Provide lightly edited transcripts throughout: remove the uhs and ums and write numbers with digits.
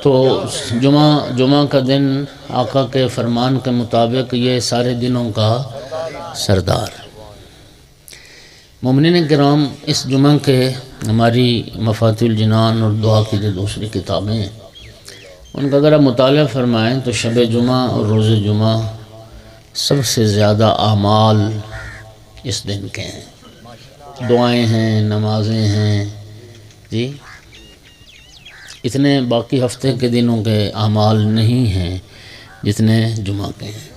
تو جمعہ کا دن آقا کے فرمان کے مطابق یہ سارے دنوں کا سردار۔ مومنین کرام، اس جمعہ کے ہماری مفاتیح الجنان اور دعا کی جو دوسری کتابیں ہیں ان کا اگر آپ مطالعہ فرمائیں تو شب جمعہ اور روز جمعہ سب سے زیادہ اعمال اس دن کے ہیں، دعائیں ہیں، نمازیں ہیں جی، اتنے باقی ہفتے کے دنوں کے اعمال نہیں ہیں جتنے جمعہ کے ہیں۔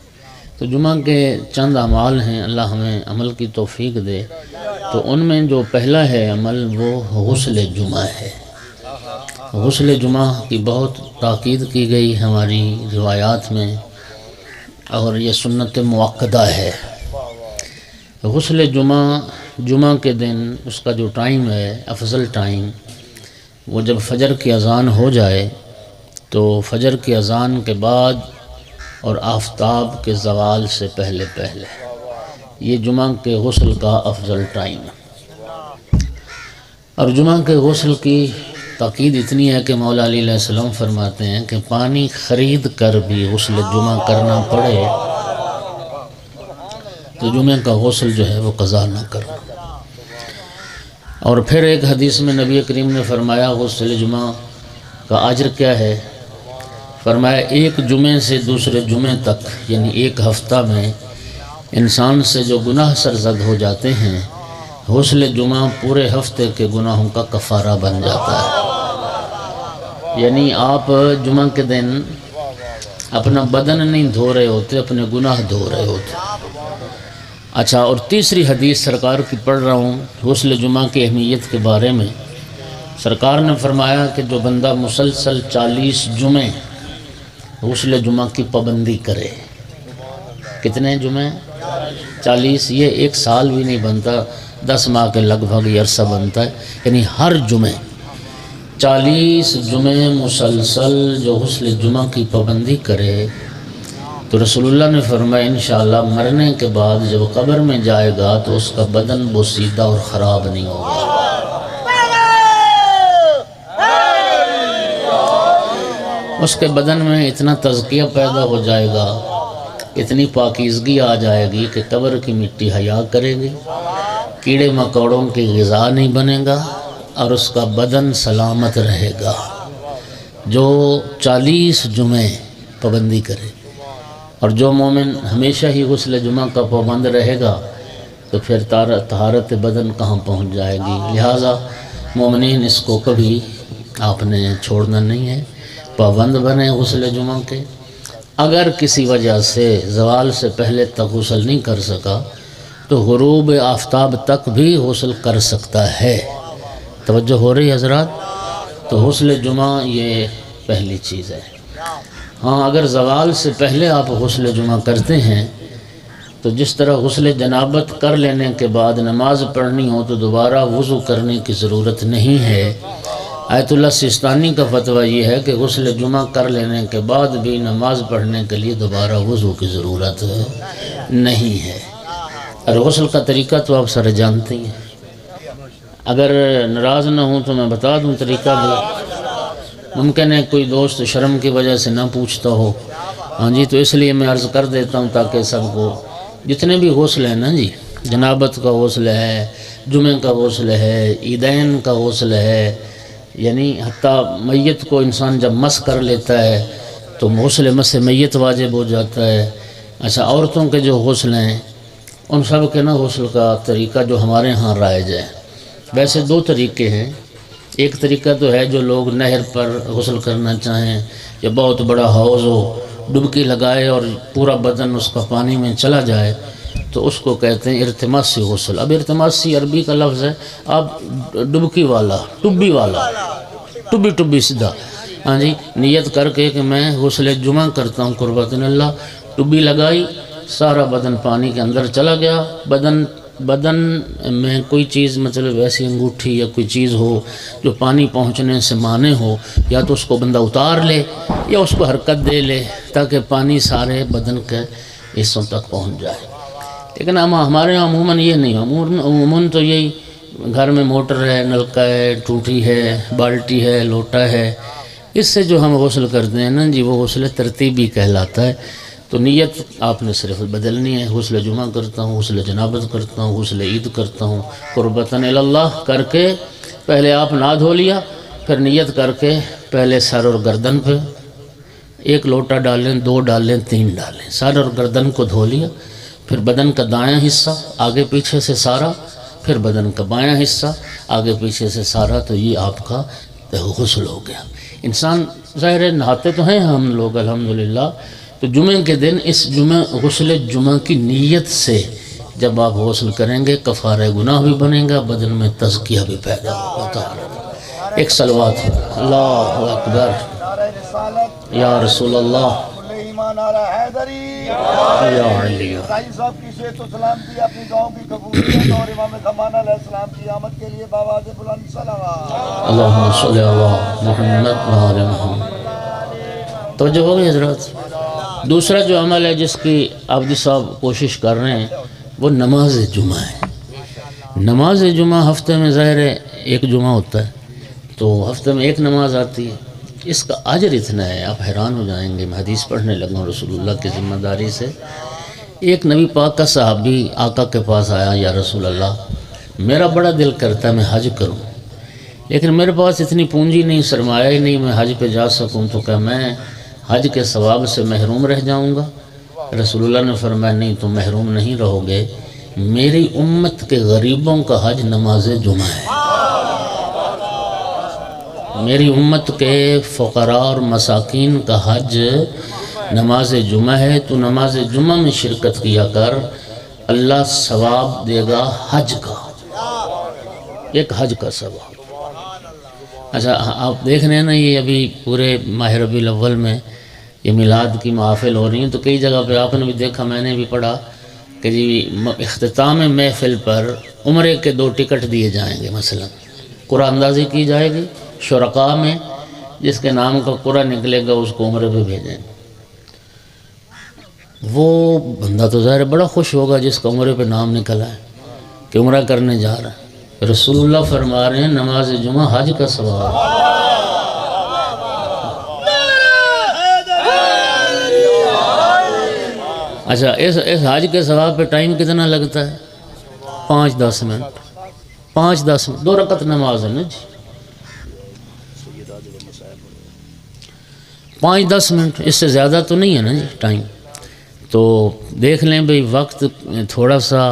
تو جمعہ کے چند اعمال ہیں، اللہ ہمیں عمل کی توفیق دے۔ تو ان میں جو پہلا ہے عمل وہ غسل جمعہ ہے۔ غسل جمعہ کی بہت تاکید کی گئی ہماری روایات میں، اور یہ سنت مؤکدہ ہے۔ غسل جمعہ کے دن اس کا جو ٹائم ہے، افضل ٹائم، وہ جب فجر کی اذان ہو جائے تو فجر کی اذان کے بعد اور آفتاب کے زوال سے پہلے یہ جمعہ کے غسل کا افضل ٹائم ہے۔ اور جمعہ کے غسل کی تاکید اتنی ہے کہ مولا علی علیہ السلام فرماتے ہیں کہ پانی خرید کر بھی غسل جمعہ کرنا پڑے تو جمعہ کا غسل جو ہے وہ قضا نہ کرنا۔ اور پھر ایک حدیث میں نبی کریم نے فرمایا غسل جمعہ کا اجر کیا ہے؟ فرمایا ایک جمعے سے دوسرے جمعے تک، یعنی ایک ہفتہ میں انسان سے جو گناہ سرزد ہو جاتے ہیں، غسل جمعہ پورے ہفتے کے گناہوں کا کفارہ بن جاتا ہے۔ یعنی آپ جمعہ کے دن اپنا بدن نہیں دھو رہے ہوتے، اپنے گناہ دھو رہے ہوتے۔ اچھا، اور تیسری حدیث سرکار کی پڑھ رہا ہوں غسل جمعہ کی اہمیت کے بارے میں۔ سرکار نے فرمایا کہ جو بندہ مسلسل 40 جمعے غسل جمعہ کی پابندی کرے، کتنے جمعے؟ 40، یہ ایک سال بھی نہیں بنتا، 10 ماہ کے لگ بھگ یہ عرصہ بنتا ہے۔ یعنی ہر جمعے 40 جمعے مسلسل جو غسل جمعہ کی پابندی کرے تو رسول اللہ نے فرمایا انشاءاللہ مرنے کے بعد جب قبر میں جائے گا تو اس کا بدن بوسیدہ اور خراب نہیں ہوگا۔ اس کے بدن میں اتنا تزکیہ پیدا ہو جائے گا، اتنی پاکیزگی آ جائے گی کہ قبر کی مٹی حیا کرے گی، کیڑے مکوڑوں کی غذا نہیں بنے گا، اور اس کا بدن سلامت رہے گا۔ جو 40 جمعے پابندی کرے، اور جو مومن ہمیشہ ہی غسل جمعہ کا پابند رہے گا تو پھر طہارت بدن کہاں پہنچ جائے گی۔ لہٰذا مومنین اس کو کبھی آپ نے چھوڑنا نہیں ہے، پابند بنے غسل جمعہ کے۔ اگر کسی وجہ سے زوال سے پہلے تک غسل نہیں کر سکا تو غروب آفتاب تک بھی غسل کر سکتا ہے۔ توجہ ہو رہی حضرات؟ تو غسل جمعہ یہ پہلی چیز ہے۔ ہاں، اگر زوال سے پہلے آپ غسل جمعہ کرتے ہیں تو جس طرح غسل جنابت کر لینے کے بعد نماز پڑھنی ہو تو دوبارہ وضو کرنے کی ضرورت نہیں ہے۔ آیت اللہ سیستانی کا فتویٰ یہ ہے کہ غسل جمعہ کر لینے کے بعد بھی نماز پڑھنے کے لیے دوبارہ وضو کی ضرورت نہیں ہے۔ اور غسل کا طریقہ تو آپ سارے جانتے ہیں، اگر ناراض نہ ہوں تو میں بتا دوں طریقہ بھی۔ ممکن ہے کوئی دوست شرم کی وجہ سے نہ پوچھتا ہو، ہاں جی، تو اس لیے میں عرض کر دیتا ہوں تاکہ سب کو، جتنے بھی غسل ہیں نا جی، جنابت کا غسل ہے، جمعہ کا غسل ہے، عیدین کا غسل ہے، یعنی حتیٰ میت کو انسان جب مس کر لیتا ہے تو غسل مس میت واجب ہو جاتا ہے۔ اچھا، عورتوں کے جو غسل ہیں ان سب کے نا غسل کا طریقہ جو ہمارے ہاں رائج ہے، ویسے 2 طریقے ہیں۔ ایک طریقہ تو ہے جو لوگ نہر پر غسل کرنا چاہیں یا بہت بڑا حوض ہو، ڈبکی لگائے اور پورا بدن اس کا پانی میں چلا جائے تو اس کو کہتے ہیں ارتماسی غسل۔ اب ارتماسی عربی کا لفظ ہے، آپ ڈبکی والا، ٹبی سیدھا، ہاں جی، نیت کر کے کہ میں غسل جمعہ کرتا ہوں قربۃ اللہ، ٹبی لگائی، سارا بدن پانی کے اندر چلا گیا، بدن میں کوئی چیز مطلب ویسی انگوٹھی یا کوئی چیز ہو جو پانی پہنچنے سے مانے ہو، یا تو اس کو بندہ اتار لے یا اس کو حرکت دے لے تاکہ پانی سارے بدن کے حصوں تک پہنچ جائے۔ لیکن ہمارے یہاں عموماً یہ نہیں، عموماً تو یہی گھر میں موٹر ہے، نلکا ہے، ٹوٹی ہے، بالٹی ہے، لوٹا ہے، اس سے جو ہم غسل کرتے ہیں نا جی، وہ غسل ترتیبی کہلاتا ہے۔ تو نیت آپ نے صرف بدلنی ہے، غسل جمعہ کرتا ہوں، غسل جنابت کرتا ہوں، غسل عید کرتا ہوں، قربتاً اللہ کر کے پہلے آپ نہا دھو لیا، پھر نیت کر کے پہلے سر اور گردن پہ 1 لوٹا ڈالیں، 2 ڈالیں، 3 ڈالیں، سر اور گردن کو دھو لیا، پھر بدن کا دایاں حصہ آگے پیچھے سے سارا، پھر بدن کا بایاں حصہ آگے پیچھے سے سارا، تو یہ آپ کا غسل ہو گیا۔ انسان ظاہر ہے نہاتے تو ہیں ہم لوگ الحمدللہ، تو جمعہ کے دن اس غسل جمعہ کی نیت سے جب آپ غسل کریں گے کفارہ گناہ بھی بنے گا، بدن میں تزکیہ بھی پیدا ہوتا ہے۔ ایک صلوات اللہ اکبر یا رسول اللہ یا علی صاحب کی صحت و سلامتی، اپنی دعاؤں کی قبولیت اور امام زمانہ علیہ السلام کی آمد کے لیے بآواز بلند صلوات۔ اللہم صلی علی محمد و آل محمد۔ توجہ ہو گئی حضرات؟ دوسرا جو عمل ہے جس کی عابدی صاحب کوشش کر رہے ہیں وہ نماز جمعہ ہے۔ نماز جمعہ ہفتے میں ظاہر ہے 1 جمعہ ہوتا ہے، تو ہفتے میں 1 نماز آتی ہے، اس کا اجر اتنا ہے آپ حیران ہو جائیں گے۔ میں حدیث پڑھنے لگا ہوں رسول اللہ کی ذمہ داری سے۔ ایک نبی پاک کا صحابی آقا کے پاس آیا، یا رسول اللہ میرا بڑا دل کرتا ہے میں حج کروں، لیکن میرے پاس اتنی پونجی نہیں، سرمایہ ہی نہیں میں حج پہ جا سکوں، تو کہ میں حج کے ثواب سے محروم رہ جاؤں گا؟ رسول اللہ نے فرمایا نہیں، تم محروم نہیں رہو گے، میری امت کے غریبوں کا حج نماز جمعہ ہے۔ میری امت کے فقراء اور مساکین کا حج نماز جمعہ ہے، تو نماز جمعہ میں شرکت کیا کر، اللہ ثواب دے گا حج کا، ایک حج کا ثواب۔ اچھا آپ دیکھ رہے ہیں نا، یہ ابھی پورے ماہ ربیع الاول میں یہ میلاد کی محافل ہو رہی ہیں، تو کئی جگہ پہ آپ نے بھی دیکھا، میں نے بھی پڑھا کہ جی اختتام محفل پر عمرے کے 2 ٹکٹ دیے جائیں گے، مثلا قرآن اندازی کی جائے گی، شرکاء میں جس کے نام کا قرآن نکلے گا اس کو عمرے پہ بھیجیں گے۔ وہ بندہ تو ظاہر بڑا خوش ہوگا جس کا عمرے پہ نام نکلا ہے کہ عمرہ کرنے جا رہا ہے۔ رسول اللہ فرما رہے ہیں نماز جمعہ حج کا ثواب۔ اچھا اس حج کے ثواب پہ ٹائم کتنا لگتا ہے؟ 5-10 منٹ، 5-10 منٹ، 2 رکعت نماز ہے نا جی، 5-10 منٹ، اس سے زیادہ تو نہیں ہے نا جی ٹائم۔ تو دیکھ لیں بھئی وقت تھوڑا سا،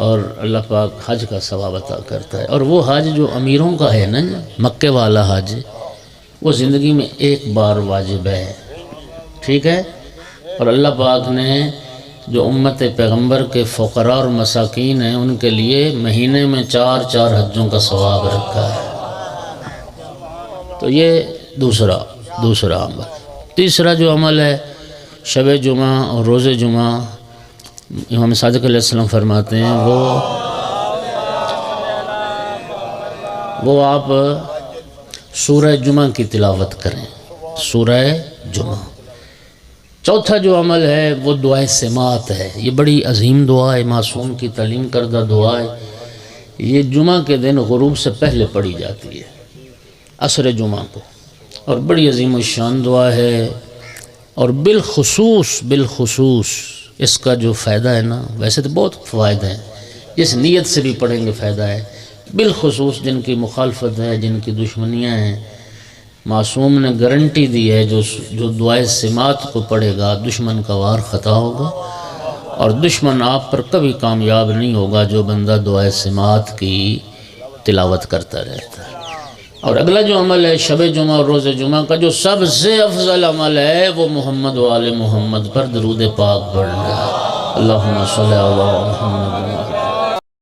اور اللہ پاک حج کا ثواب عطا کرتا ہے۔ اور وہ حج جو امیروں کا ہے نا جی، مکے والا حج، وہ زندگی میں 1 بار واجب ہے، ٹھیک ہے؟ اور اللہ پاک نے جو امت پیغمبر کے فقراء اور مساکین ہیں ان کے لیے مہینے میں 4 حجوں کا ثواب رکھا ہے۔ تو یہ دوسرا عمل۔ تیسرا جو عمل ہے شب جمعہ اور روز جمعہ، امام صادق علیہ السلام فرماتے ہیں وہ آپ سورہ جمعہ کی تلاوت کریں، سورہ جمعہ۔ چوتھا جو عمل ہے وہ دعائے سماعت ہے، یہ بڑی عظیم دعا ہے، معصوم کی تعلیم کردہ دعا ہے۔ یہ جمعہ کے دن غروب سے پہلے پڑھی جاتی ہے، عصر جمعہ کو، اور بڑی عظیم الشان دعا ہے۔ اور بالخصوص اس کا جو فائدہ ہے نا، ویسے تو بہت فوائد ہیں، جس نیت سے بھی پڑھیں گے فائدہ ہے، بالخصوص جن کی مخالفت ہے، جن کی دشمنیاں ہیں، معصوم نے گارنٹی دی ہے جو دعائے سماعت کو پڑھے گا دشمن کا وار خطا ہوگا، اور دشمن آپ پر کبھی کامیاب نہیں ہوگا جو بندہ دعائے سماعت کی تلاوت کرتا رہتا ہے۔ اور اگلا جو عمل ہے شب جمعہ اور روز جمعہ کا، جو سب سے افضل عمل ہے، وہ محمد و آل محمد پر درود پاک پڑھنا ہے۔ اللہم صلی علی محمد۔